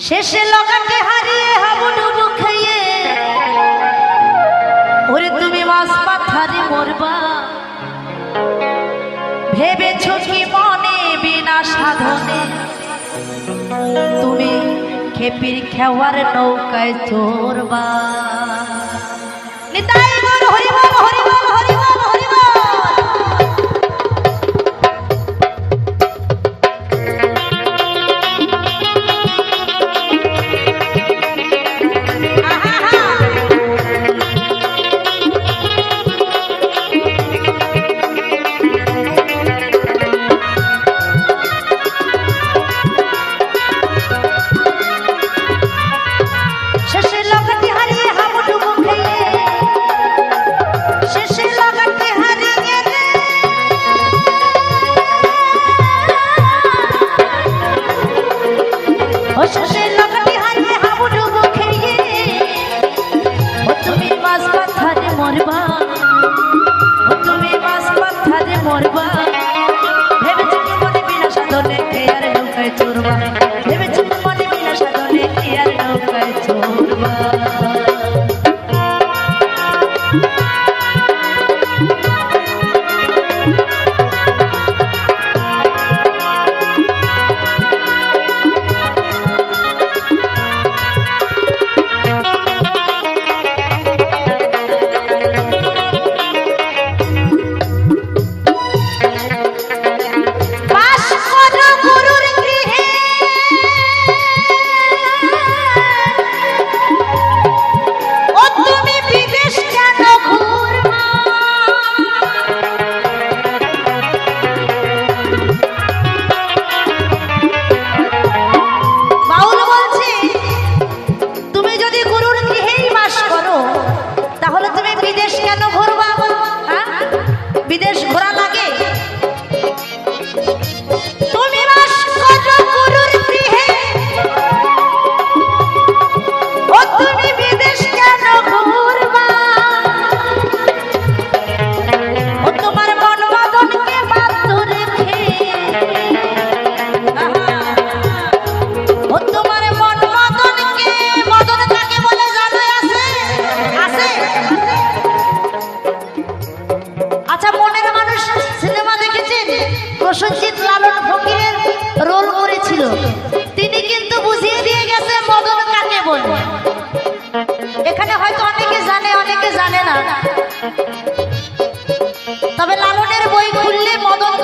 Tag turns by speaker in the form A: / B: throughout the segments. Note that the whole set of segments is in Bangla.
A: শেষে লগাতে হারিয়ে হাবুডুবু খেয়ে ওরে তুমি মাছ পাথারে মরবা ভেবেছো কি মনে বিনা সাধনে তুমি খেপির খেওয়ার নৌকায় চড়বা। নিতাই গৌর হরি বল হরি বল হরি বল হরি বল। প্রসেনজিৎ লালন ফকিরের রোল করেছিল, তিনি কিন্তু বুঝিয়ে দিয়ে গেছে মদন কাকে বলে। এখানে হয়তো অনেকে জানে অনেকে জানে না, তবে লালনের বই খুললে মদন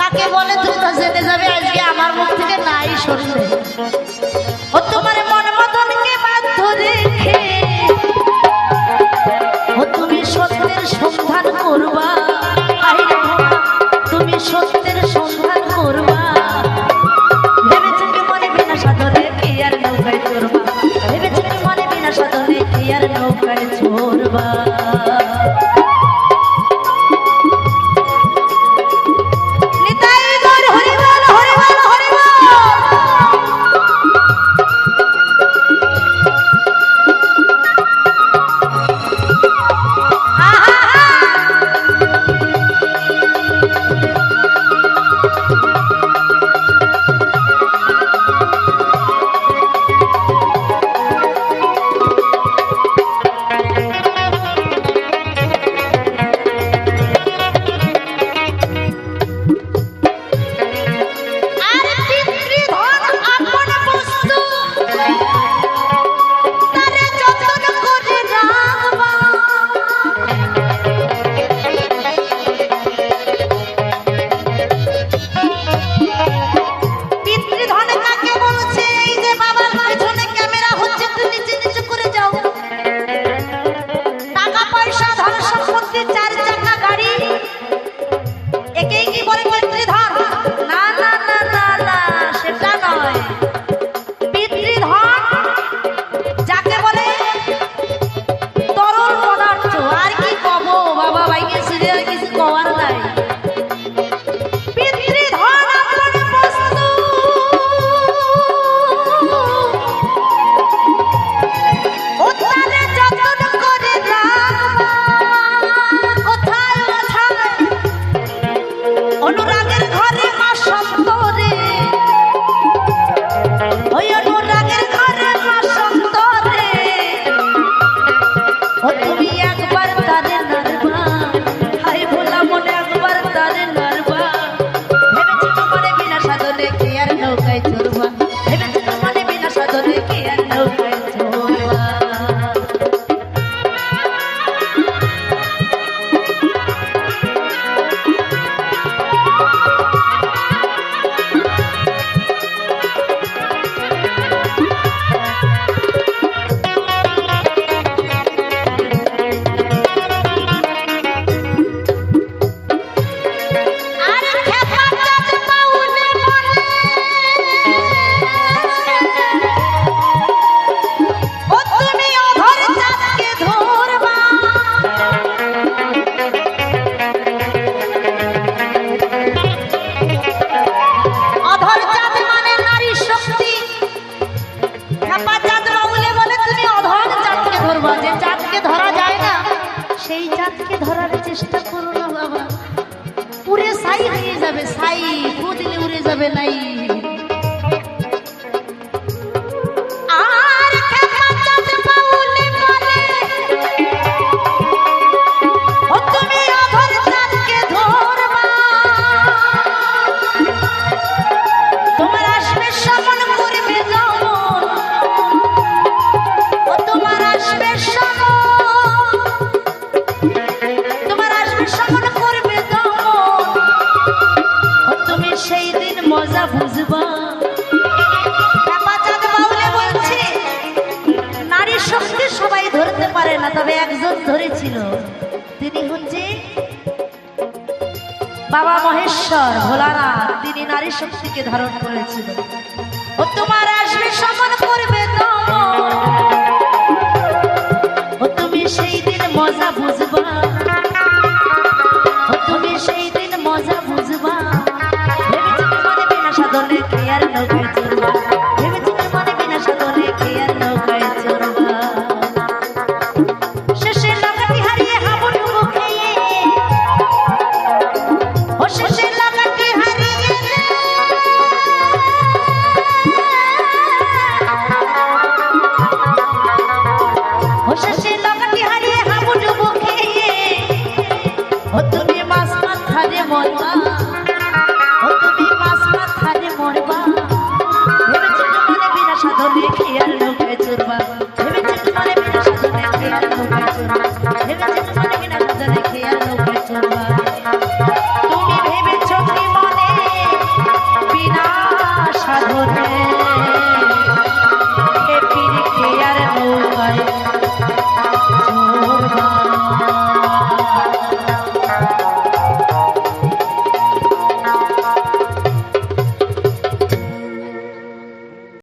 A: কাকে বলে তোমরা জেনে যাবে। আজকে আমার মুখ থেকে নাই শুনলে। ও তোমার মন মদনকে বাধ্য রেখে ও তুমি সত্যের সন্ধান করবা, তুমি সত্যের সন্ধান করবা। ভেবেছো কি মনে বিনা সাধনে কি আর নৌকায় চড়বা, ভেবেছো কি মনে বিনা সাধনে কি আর নৌকায় চড়বা। নিতাই গৌর হরি বল হরি বল হরি বল। যাবে নাই। সবাই ধরতে পারে না, তবে একজন ধরেছিল, তিনি হচ্ছে বাবা মহেশ্বর ভোলানাথ। তিনি নারী শক্তিকে ধারণ করেছিল। ও তোমার আসবে সমান করবে ও তুমি সেই দিন মজা বুঝবা, ও তুমি সেই দিন মজা বুঝবা। ভেবেছিলে মনে বিনা সাধনে খেয়ার নৌকায় চলবা, ভেবেছিলে মনে বিনা সাধনে খেয়ার নৌকায় চলবা। তুমি ভেবেছ কি মনে বিনা সাধনে খেয়ার নৌকায়